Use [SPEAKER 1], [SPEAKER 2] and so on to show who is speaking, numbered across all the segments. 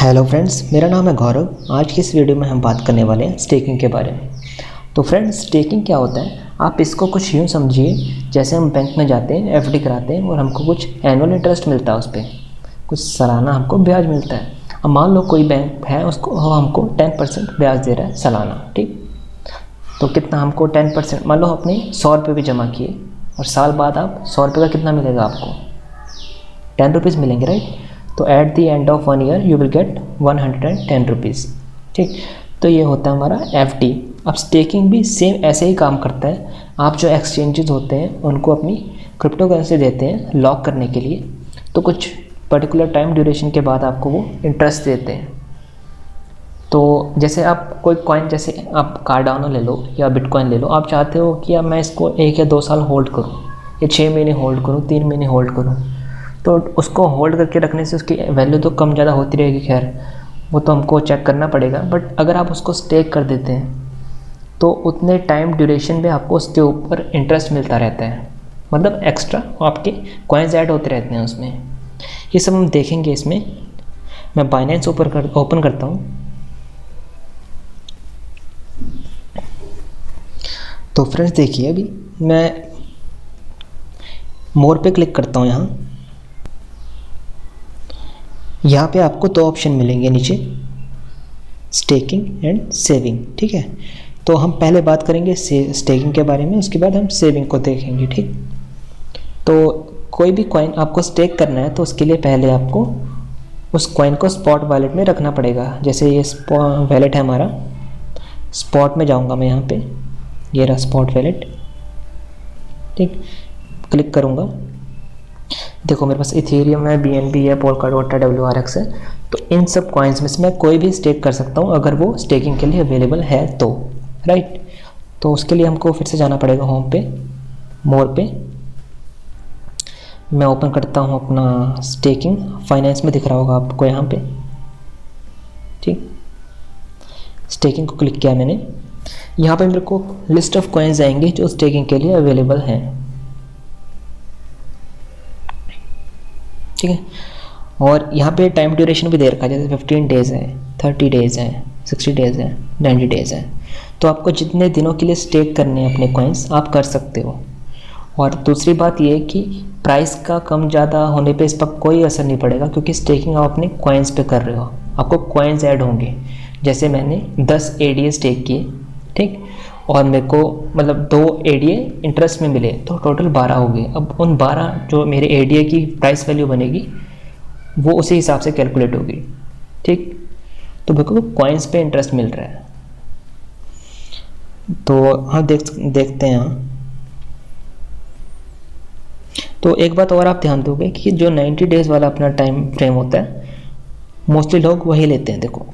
[SPEAKER 1] Hello friends, मेरा नाम है गौरव। आज की इस वीडियो में हम बात करने वाले हैं स्टेकिंग के बारे में। तो फ्रेंड्स, स्टेकिंग क्या होता है? आप इसको कुछ यूँ समझिए, जैसे हम बैंक में जाते हैं, एफडी कराते हैं और हमको कुछ एनुअल इंटरेस्ट मिलता है, उस पर कुछ सालाना हमको ब्याज मिलता है। अब मान लो कोई बैंक है, उसको हमको 10% ब्याज दे रहा है सालाना, ठीक। तो कितना हमको 10%, मान लो आपने 100 रुपये भी जमा किए और साल बाद आप 100 रुपये का कितना मिलेगा आपको? 10 रुपीज़ मिलेंगे, राइट। तो at the end of 1 year you will get 110 rupees, ठीक। तो ये होता है हमारा एफडी। अब स्टेकिंग भी सेम ऐसे ही काम करता है। आप जो एक्सचेंजेस होते हैं उनको अपनी क्रिप्टो करेंसी देते हैं लॉक करने के लिए, तो कुछ पर्टिकुलर टाइम ड्यूरेशन के बाद आपको वो इंटरेस्ट देते हैं। तो जैसे आप कोई कॉइन, जैसे आप कार्डानो ले लो या बिटकॉइन ले लो, आप चाहते हो कि अब मैं इसको 1 या 2 साल होल्ड करूँ, या 6 महीने होल्ड करूँ, 3 महीने होल्ड करूँ, तो उसको होल्ड करके रखने से उसकी वैल्यू तो कम ज़्यादा होती रहेगी। खैर, वो तो हमको चेक करना पड़ेगा। बट अगर आप उसको स्टेक कर देते हैं तो उतने टाइम ड्यूरेशन में आपको उसके ऊपर इंटरेस्ट मिलता रहता है, मतलब एक्स्ट्रा आपके कॉइन्स ऐड होते रहते हैं उसमें। ये सब हम देखेंगे इसमें। मैं बाइनेंस ओपन करता हूँ। तो फ्रेंड्स देखिए, अभी मैं मोर पे क्लिक करता हूँ। यहाँ पे आपको 2 ऑप्शन मिलेंगे नीचे, स्टेकिंग एंड सेविंग, ठीक है। तो हम पहले बात करेंगे स्टेकिंग के बारे में, उसके बाद हम सेविंग को देखेंगे, ठीक। तो कोई भी कॉइन आपको स्टेक करना है तो उसके लिए पहले आपको उस कॉइन को स्पॉट वॉलेट में रखना पड़ेगा। जैसे ये वॉलेट है हमारा, स्पॉट में जाऊँगा मैं, यहाँ पे ये रहा स्पॉट वॉलेट, ठीक। क्लिक करूँगा, देखो मेरे पास इथेरियम है, BNB है, पोलकाडोट है, WRX है। तो इन सब कॉइन्स में से मैं कोई भी स्टेक कर सकता हूँ अगर वो स्टेकिंग के लिए अवेलेबल है तो, राइट। तो उसके लिए हमको फिर से जाना पड़ेगा होम पे, मोर पे। मैं ओपन करता हूँ अपना स्टेकिंग, फाइनेंस में दिख रहा होगा आपको यहाँ पे, ठीक। स्टेकिंग को क्लिक किया मैंने। यहाँ पे मेरे को लिस्ट ऑफ कॉइन्स आएंगे जो स्टेकिंग के लिए अवेलेबल हैं, ठीक है। और यहाँ पे टाइम ड्यूरेशन भी दे रखा है, जैसे 15 डेज़ है, 30 डेज़ है, 60 डेज़ है, 90 डेज़ है। तो आपको जितने दिनों के लिए स्टेक करने हैं अपने कॉइन्स, आप कर सकते हो। और दूसरी बात ये है कि प्राइस का कम ज़्यादा होने पे इस पर कोई असर नहीं पड़ेगा, क्योंकि स्टेकिंग आप अपने कॉइन्स पे कर रहे हो, आपको कॉइन्स ऐड होंगे। जैसे मैंने 10 ADA स्टेक किए, ठीक, और मेरे को मतलब 2 ADA इंटरेस्ट में मिले, तो टोटल 12 हो गए। अब उन 12 जो मेरे ADA की प्राइस वैल्यू बनेगी वो उसी हिसाब से कैलकुलेट होगी, ठीक। तो मेरे को कॉइन्स पे इंटरेस्ट मिल रहा है। तो हाँ, देखते हैं। हाँ, तो एक बात और आप ध्यान दोगे कि जो 90 डेज़ वाला अपना टाइम फ्रेम होता है, मोस्टली लोग वही लेते हैं। देखो,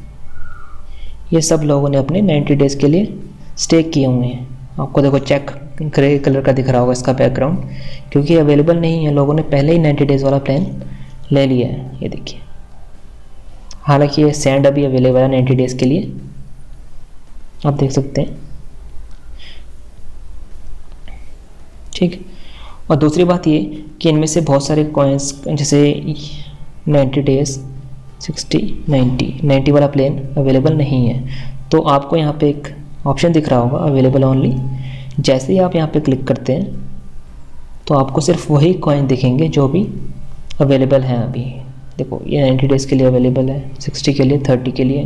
[SPEAKER 1] ये सब लोगों ने अपने 90 डेज़ के लिए स्टेक किए हुए हैं। आपको देखो चेक ग्रे कलर का दिख रहा होगा इसका बैकग्राउंड, क्योंकि अवेलेबल नहीं है, लोगों ने पहले ही 90 डेज़ वाला प्लान ले लिया है। ये देखिए, हालांकि ये सैंड अभी अवेलेबल है 90 डेज़ के लिए, आप देख सकते हैं, ठीक। और दूसरी बात ये कि इनमें से बहुत सारे कॉइन्स, जैसे 90 डेज़, 60, 90 वाला प्लान अवेलेबल नहीं है। तो आपको यहाँ पे एक ऑप्शन दिख रहा होगा, अवेलेबल ओनली। जैसे ही आप यहाँ पे क्लिक करते हैं तो आपको सिर्फ वही कॉइन दिखेंगे जो भी अवेलेबल हैं अभी। देखो, ये 90 डेज़ के लिए अवेलेबल है, 60 के लिए, 30 के लिए,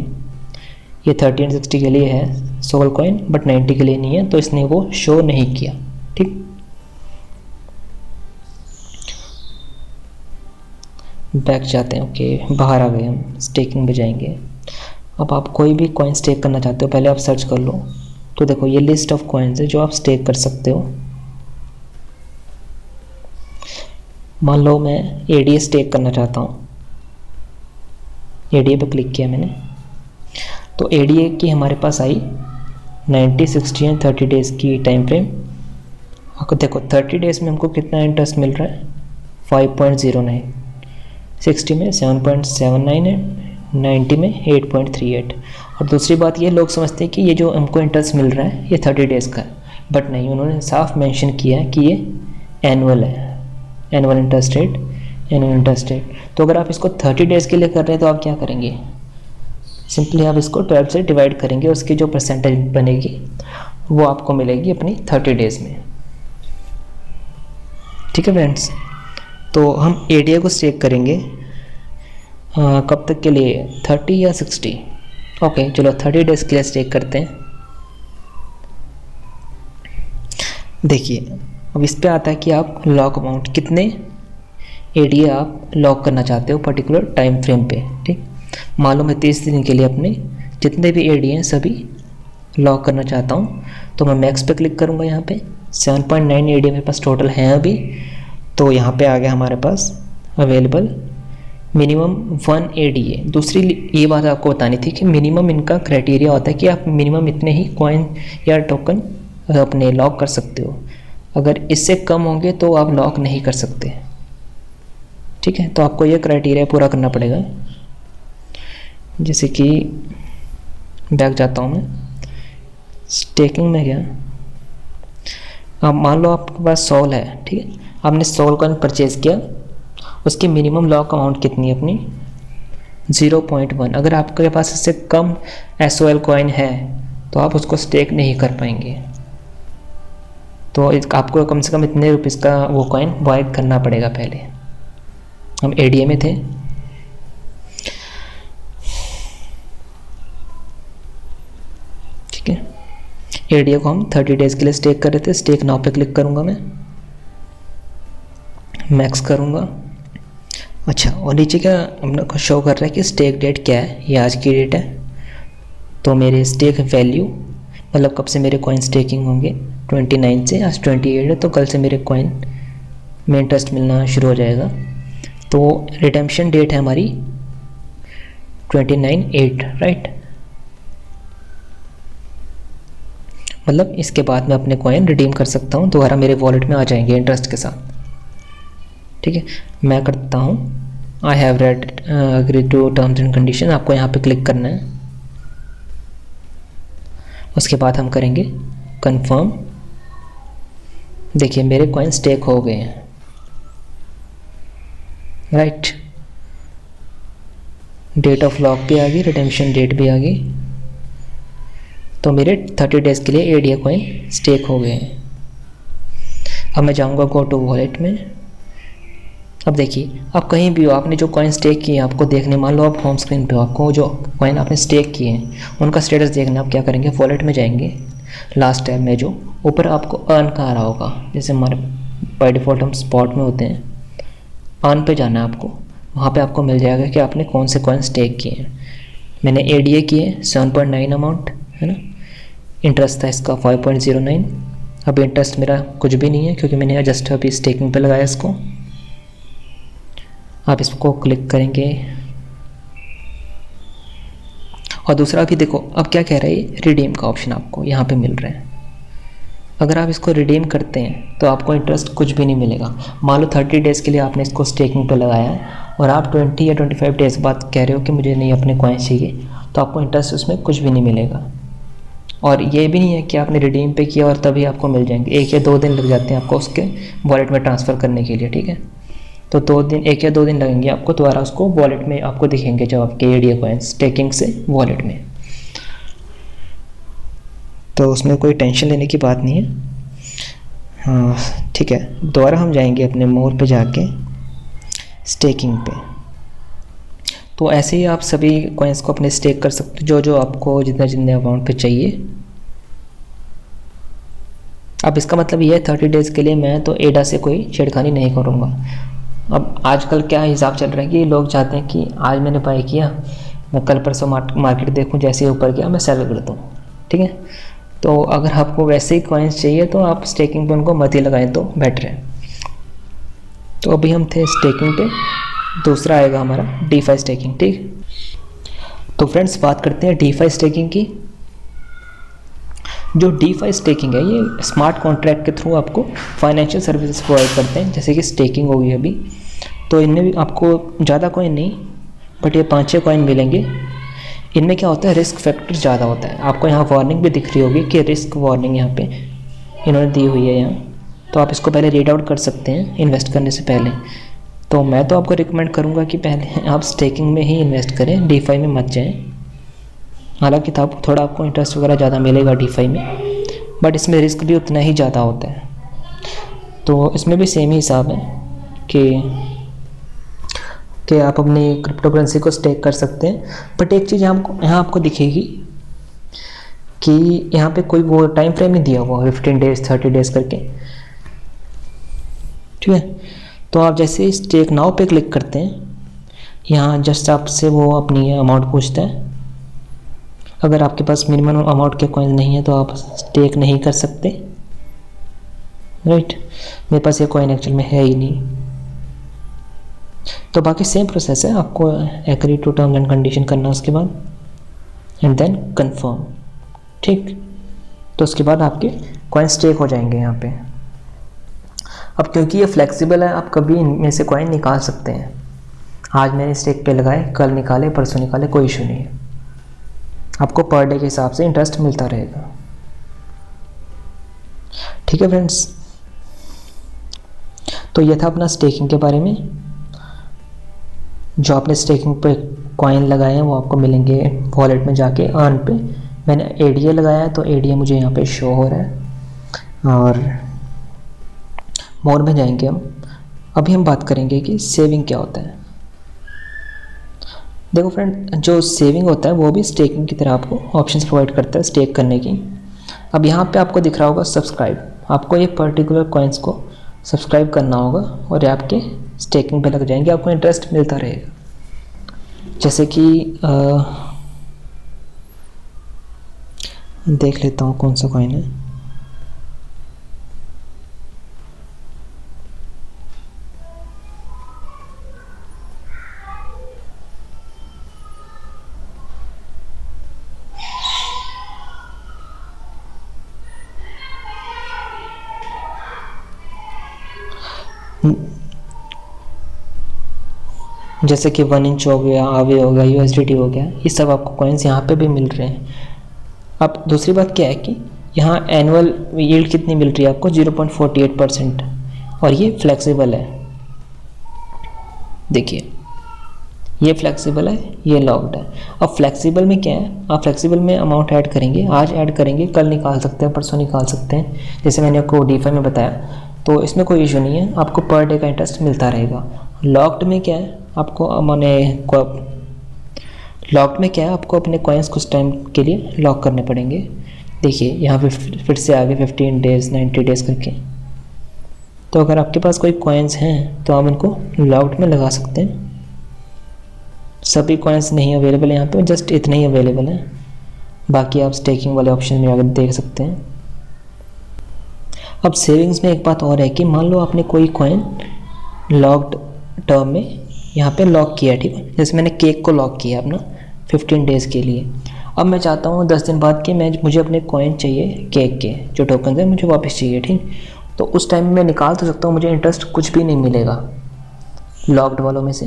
[SPEAKER 1] ये 30 एंड 60 के लिए है सोल कॉइन, बट 90 के लिए नहीं है, तो इसने वो शो नहीं किया, ठीक। बैक जाते हैं, ओके, बाहर आ गए हम, स्टेकिंग में जाएंगे। अब आप कोई भी कॉइन स्टेक करना चाहते हो, पहले आप सर्च कर लो। तो देखो, ये लिस्ट ऑफ कॉइन्स है जो आप स्टेक कर सकते हो। मान लो मैं ADA स्टेक करना चाहता हूँ, ADA पे क्लिक किया मैंने, तो ADA की हमारे पास आई 90, 60 एंड 30 डेज़ की टाइम फ्रेम। आपको देखो 30 डेज़ में हमको कितना इंटरेस्ट मिल रहा है, 5.09, 60 में 7.79 है, 90 में 8.38। और दूसरी बात ये, लोग समझते हैं कि ये जो हमको इंटरेस्ट मिल रहा है ये 30 डेज़ का है, बट नहीं, उन्होंने साफ मेंशन किया है कि ये एनुअल है, एनुअल इंटरेस्ट रेट। तो अगर आप इसको 30 डेज़ के लिए कर रहे हैं तो आप क्या करेंगे, सिंपली आप इसको 12 से डिवाइड करेंगे, उसकी जो परसेंटेज बनेगी वो आपको मिलेगी अपनी 30 डेज़ में। ठीक है फ्रेंड्स, तो हम एडीए को स्टेक करेंगे कब तक के लिए, 30 या 60? ओके चलो 30 डेज़ के लिए स्टेक करते हैं। देखिए अब इस पे आता है कि आप लॉक अमाउंट कितने एडीए आप लॉक करना चाहते हो पर्टिकुलर टाइम फ्रेम पे। ठीक, मालूम है 30 दिन के लिए अपने जितने भी एडीए हैं सभी लॉक करना चाहता हूँ। तो मैं मैक्स पे क्लिक करूँगा, यहाँ पे 7.9 एडीए मेरे पास टोटल हैं अभी। तो यहाँ पे आ गया हमारे पास अवेलेबल मिनिमम 1 एडीए। दूसरी ये बात आपको बतानी थी कि मिनिमम इनका क्राइटेरिया होता है कि आप मिनिमम इतने ही कॉइन या टोकन अपने लॉक कर सकते हो, अगर इससे कम होंगे तो आप लॉक नहीं कर सकते। ठीक है, तो आपको ये क्राइटेरिया पूरा करना पड़ेगा। जैसे कि बैक जाता हूँ मैं, स्टेकिंग में गया, अब मान लो आपके पास सोल है। ठीक है, आपने सोल कॉइन परचेज़ किया, उसकी मिनिमम लॉक अमाउंट कितनी है अपनी 0.1। अगर आपके पास इससे कम SOL कॉइन है तो आप उसको स्टेक नहीं कर पाएंगे। तो आपको कम से कम इतने रुपीज़ का वो कॉइन बाय करना पड़ेगा। पहले हम एडीए में थे, ठीक है, एडीए को हम 30 डेज़ के लिए स्टेक कर रहे थे। स्टेक नाउ पे क्लिक करूँगा, मैं मैक्स करूँगा। अच्छा, और नीचे क्या अपना शो कर रहा है कि स्टेक डेट क्या है, ये आज की डेट है। तो मेरे स्टेक वैल्यू मतलब कब से मेरे कॉइन स्टेकिंग होंगे 29 से, आज 28 है, तो कल से मेरे कॉइन में इंटरेस्ट मिलना शुरू हो जाएगा। तो रिडेम्पशन डेट है हमारी 29/8, राइट। मतलब इसके बाद मैं अपने कॉइन रिडीम कर सकता हूँ, दोबारा मेरे वॉलेट में आ जाएंगे इंटरेस्ट के साथ। ठीक है, मैं करता हूँ I have read agree to terms and condition, आपको यहाँ पे क्लिक करना है। उसके बाद हम करेंगे कंफर्म। देखिए मेरे कॉइन स्टेक हो गए हैं, राइट। डेट ऑफ लॉक भी आ गई, रिडेम्पशन डेट भी आ गई। तो मेरे 30 डेज़ के लिए एडीए कॉइन स्टेक हो गए हैं। अब मैं जाऊँगा गो टू वॉलेट में। अब देखिए, आप कहीं भी हो, आपने जो कॉइन स्टेक किए हैं आपको देखने, मान लो आप होम स्क्रीन पे हो, आपको जो कॉइन आपने स्टेक किए हैं उनका स्टेटस देखना। आप क्या करेंगे, वॉलेट में जाएंगे, लास्ट टैब में जो ऊपर आपको अर्न का आ रहा होगा, जैसे हमारे बाय डिफ़ॉल्ट हम स्पॉट में होते हैं, अर्न पे जाना है आपको। वहाँ पे आपको मिल जाएगा कि आपने कौन से कॉइन स्टेक किए हैं। मैंने एडीए किए 7.9 अमाउंट है ना, इंटरेस्ट था इसका 5.09। अब इंटरेस्ट मेरा कुछ भी नहीं है क्योंकि मैंने जस्ट अभी स्टेकिंग पे लगाया इसको। आप इसको क्लिक करेंगे और दूसरा भी देखो, अब क्या कह रहा है, रिडीम का ऑप्शन आपको यहाँ पे मिल रहा है। अगर आप इसको रिडीम करते हैं तो आपको इंटरेस्ट कुछ भी नहीं मिलेगा। मान लो 30 डेज़ के लिए आपने इसको स्टेकिंग पे लगाया है और आप 20 या 25 डेज़ बाद कह रहे हो कि मुझे नहीं अपने कॉइन चाहिए, तो आपको इंटरेस्ट उसमें कुछ भी नहीं मिलेगा। और ये भी नहीं है कि आपने रिडीम पे किया और तभी आपको मिल जाएंगे। 1 या 2 दिन लग जाते हैं आपको उसके वॉलेट में ट्रांसफ़र करने के लिए। ठीक है, तो 1 या 2 दिन लगेंगे आपको, दोबारा उसको वॉलेट में आपको दिखेंगे जब आपके एडीए कॉइन्स स्टेकिंग से वॉलेट में। तो उसमें कोई टेंशन लेने की बात नहीं है। हाँ ठीक है, दोबारा हम जाएंगे अपने मोर पे जाके स्टेकिंग पे। तो ऐसे ही आप सभी कॉइन्स को अपने स्टेक कर सकते हो, जो आपको जितने अमाउंट पे चाहिए। अब इसका मतलब ये है 30 डेज़ के लिए मैं तो एडा से कोई छेड़खानी नहीं करूँगा। अब आजकल क्या हिसाब चल रहा है कि लोग चाहते हैं कि आज मैंने बाय किया, मैं कल परसों मार्केट देखूं, जैसे ही ऊपर गया मैं सेल कर दूं। ठीक है, तो अगर आपको वैसे ही कॉइन्स चाहिए तो आप स्टेकिंग पे उनको मत ही लगाएं तो बेटर है। तो अभी हम थे स्टेकिंग पे, दूसरा आएगा हमारा DeFi स्टेकिंग। ठीक, तो फ्रेंड्स बात करते हैं DeFi स्टेकिंग की। जो DeFi स्टेकिंग है ये स्मार्ट कॉन्ट्रैक्ट के थ्रू आपको फाइनेंशियल सर्विसेज प्रोवाइड करते हैं, जैसे कि स्टेकिंग होगी अभी। तो इनमें भी आपको ज़्यादा कॉइन नहीं, बट ये 5-6 कॉइन मिलेंगे। इनमें क्या होता है, रिस्क फैक्टर ज़्यादा होता है। आपको यहाँ वार्निंग भी दिख रही होगी कि रिस्क वार्निंग यहाँ पे इन्होंने दी हुई है यहाँ, तो आप इसको पहले रीड आउट कर सकते हैं इन्वेस्ट करने से पहले। तो मैं तो आपको रिकमेंड करूँगा कि पहले आप स्टेकिंग में ही इन्वेस्ट करें, DeFi में मत जाएँ। हालांकि था थोड़ा आपको इंटरेस्ट वगैरह ज़्यादा मिलेगा DeFi में, बट इसमें रिस्क भी उतना ही ज़्यादा होता है। तो इसमें भी सेम ही हिसाब है कि आप अपनी क्रिप्टो करेंसी को स्टेक कर सकते हैं। बट एक चीज़ यहाँ आपको दिखेगी कि यहाँ पे कोई वो टाइम फ्रेम नहीं दिया हुआ 15 डेज 30 डेज करके, ठीक है। तो आप जैसे स्टेक नाउ पे क्लिक करते हैं, यहाँ जस्ट आपसे वो अपनी अमाउंट पूछता है। अगर आपके पास मिनिमम अमाउंट के कॉइन नहीं है तो आप स्टेक नहीं कर सकते, राइट। मेरे पास ये कॉइन एक्चुअल में है ही नहीं। तो बाकी सेम प्रोसेस है, आपको agree to terms and condition करना उसके बाद, एंड देन कंफर्म, ठीक। तो उसके बाद आपके कॉइन स्टेक हो जाएंगे यहाँ पे। अब क्योंकि ये फ्लेक्सिबल है, आप कभी इनमें से कॉइन निकाल सकते हैं। आज मैंने स्टेक पे लगाए, कल निकाले, परसों निकाले, कोई इशू नहीं है। आपको पर डे के हिसाब से इंटरेस्ट मिलता रहेगा, ठीक है फ्रेंड्स। तो ये था अपना स्टेकिंग के बारे में। जो आपने स्टेकिंग पे कॉइन लगाए हैं वो आपको मिलेंगे वॉलेट में जाके अर्न पे। मैंने ADA लगाया है तो ADA मुझे यहाँ पे शो हो रहा है। और मोर में जाएंगे हम। अभी हम बात करेंगे कि सेविंग क्या होता है। देखो फ्रेंड, जो सेविंग होता है वो भी स्टेकिंग की तरह आपको ऑप्शंस प्रोवाइड करता है स्टेक करने की। अब यहाँ पे आपको दिख रहा होगा सब्सक्राइब, आपको ये पर्टिकुलर कॉइन्स को सब्सक्राइब करना होगा और ये आपके स्टेकिंग पे लग जाएंगे, आपको इंटरेस्ट मिलता रहेगा। जैसे कि देख लेता हूँ कौन सा कॉइन है। जैसे कि 1 इंच हो गया, आवे हो गया, USDT हो गया, ये सब आपको कॉइन्स यहाँ पे भी मिल रहे हैं। अब दूसरी बात क्या है कि यहाँ एनुअल यील्ड कितनी मिल रही है आपको, 0.48%, और ये फ्लेक्सिबल है। देखिए ये फ्लेक्सिबल है, ये लॉक्ड है। अब फ्लेक्सिबल में क्या है, आप फ्लेक्सिबल में अमाउंट ऐड करेंगे, आज ऐड करेंगे, कल निकाल सकते हैं, परसों निकाल सकते हैं, जैसे मैंने आपको DeFi में बताया। तो इसमें कोई इशू नहीं है, आपको पर डे का इंटरेस्ट मिलता रहेगा। लॉक्ड में क्या है, आपको लॉक्ड में क्या है, आपको अपने कॉइन्स कुछ टाइम के लिए लॉक करने पड़ेंगे। देखिए यहाँ पे फिर से आगे 15 डेज 90 डेज करके। तो अगर आपके पास कोई कॉइन्स हैं तो आप उनको लॉक्ड में लगा सकते हैं। सभी कॉइन्स नहीं अवेलेबल है यहाँ पे, जस्ट इतने ही अवेलेबल है। बाकी आप स्टेकिंग वाले ऑप्शन में आकर देख सकते हैं। अब सेविंग्स में एक बात और है कि मान लो आपने कोई कॉइन लॉक्ड टर्म में यहाँ पे लॉक किया, ठीक है। जैसे मैंने केक को लॉक किया अपना 15 डेज़ के लिए। अब मैं चाहता हूँ 10 दिन बाद कि मुझे अपने कॉइन चाहिए, केक के जो टोकन है मुझे वापस चाहिए, ठीक। तो उस टाइम में मैं निकाल तो सकता हूँ, मुझे इंटरेस्ट कुछ भी नहीं मिलेगा लॉक्ड वालों में से।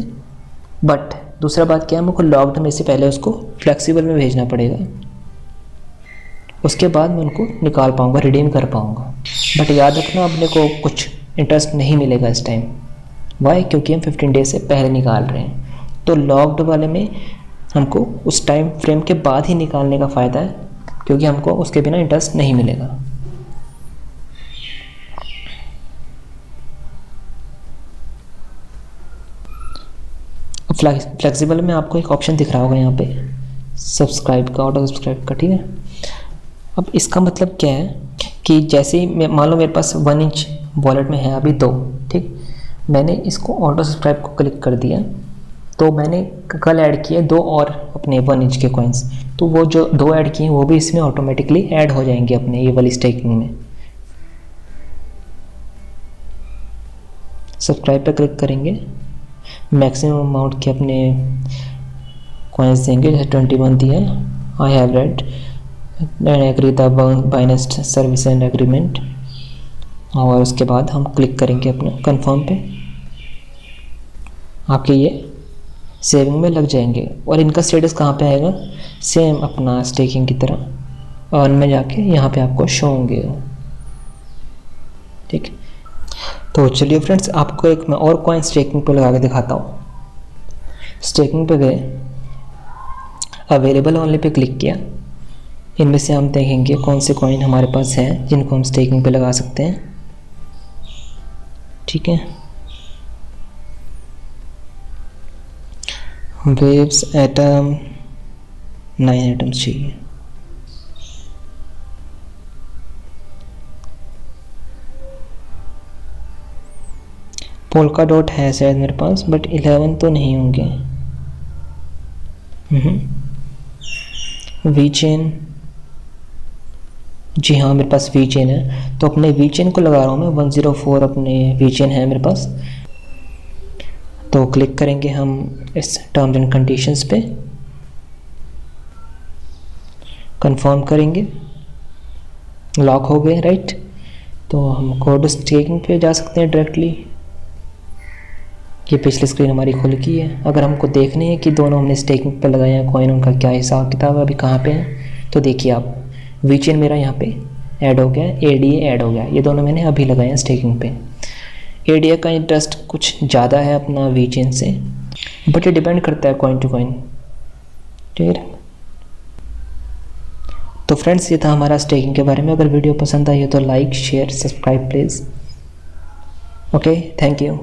[SPEAKER 1] बट दूसरा बात क्या है, मुझको लॉक्ड में से पहले उसको फ्लेक्सिबल में भेजना पड़ेगा, उसके बाद मैं उनको निकाल पाऊँगा, रिडीम कर पाऊँगा। बट याद रखना अपने को कुछ इंटरेस्ट नहीं मिलेगा इस टाइम। वाई? क्योंकि हम 15 डेज से पहले निकाल रहे हैं। तो लॉक्ड वाले में हमको उस टाइम फ्रेम के बाद ही निकालने का फ़ायदा है, क्योंकि हमको उसके बिना इंटरेस्ट नहीं मिलेगा। फ्लेक्सिबल में आपको एक ऑप्शन दिख रहा होगा यहाँ पे सब्सक्राइब का, ऑटो सब्सक्राइब का, ठीक है। अब इसका मतलब क्या है कि जैसे ही मान लो मेरे पास 1 इंच वॉलेट में है अभी 2, ठीक। मैंने इसको ऑटो सब्सक्राइब को क्लिक कर दिया, तो मैंने कल ऐड किए 2 और अपने 1 इंच के कॉइन्स, तो वो जो 2 ऐड किए वो भी इसमें ऑटोमेटिकली ऐड हो जाएंगे अपने ये वाली स्टेकिंग में। सब्सक्राइब पे क्लिक करेंगे, मैक्सिमम अमाउंट के अपने कॉइन्स देंगे, जैसे 21 दिया, I have read and agree the Binance service and agreement, और उसके बाद हम क्लिक करेंगे अपने कंफर्म पे। आपके ये सेविंग में लग जाएंगे। और इनका स्टेटस कहाँ पे आएगा, सेम अपना स्टेकिंग की तरह अर्न में जाके यहाँ पे आपको शो होंगे, ठीक। तो चलिए फ्रेंड्स, आपको एक मैं और कॉइन स्टेकिंग पे लगा के दिखाता हूँ। स्टेकिंग पे गए, अवेलेबल ओनली पे क्लिक किया। इनमें से हम देखेंगे कौन से कॉइन हमारे पास हैं जिनको हम स्टेकिंग पे लगा सकते हैं। ठीक है, वेव्स एटम 9 एटम्स चाहिए। पोल्का डॉट है शायद मेरे पास, बट 11 तो नहीं होंगे। वी चेन, जी हाँ मेरे पास वी चेन है, तो अपने वी चेन को लगा रहा हूँ मैं। 104 अपने वी चेन है मेरे पास। तो क्लिक करेंगे हम इस टर्म्स एंड कंडीशंस पे, कंफर्म करेंगे, लॉक हो गए, राइट। तो हम कोड स्टेकिंग पे जा सकते हैं डायरेक्टली। ये पिछली स्क्रीन हमारी खुल गई है। अगर हमको देखने हैं कि दोनों हमने स्टेकिंग पे लगाए हैं कॉइन, उनका क्या हिसाब किताब अभी कहाँ पे है, तो देखिए आप, वी चेन मेरा यहाँ पे ऐड हो गया, एडीए ऐड हो गया। ये दोनों मैंने अभी लगाए हैं स्टेकिंग पे। एडीए का इंटरेस्ट कुछ ज़्यादा है अपना वी चेन से, बट ये डिपेंड करता है कॉइन टू कॉइन। ठीक है, तो फ्रेंड्स ये था हमारा स्टेकिंग के बारे में। अगर वीडियो पसंद आई हो तो like share subscribe please. Okay, thank you.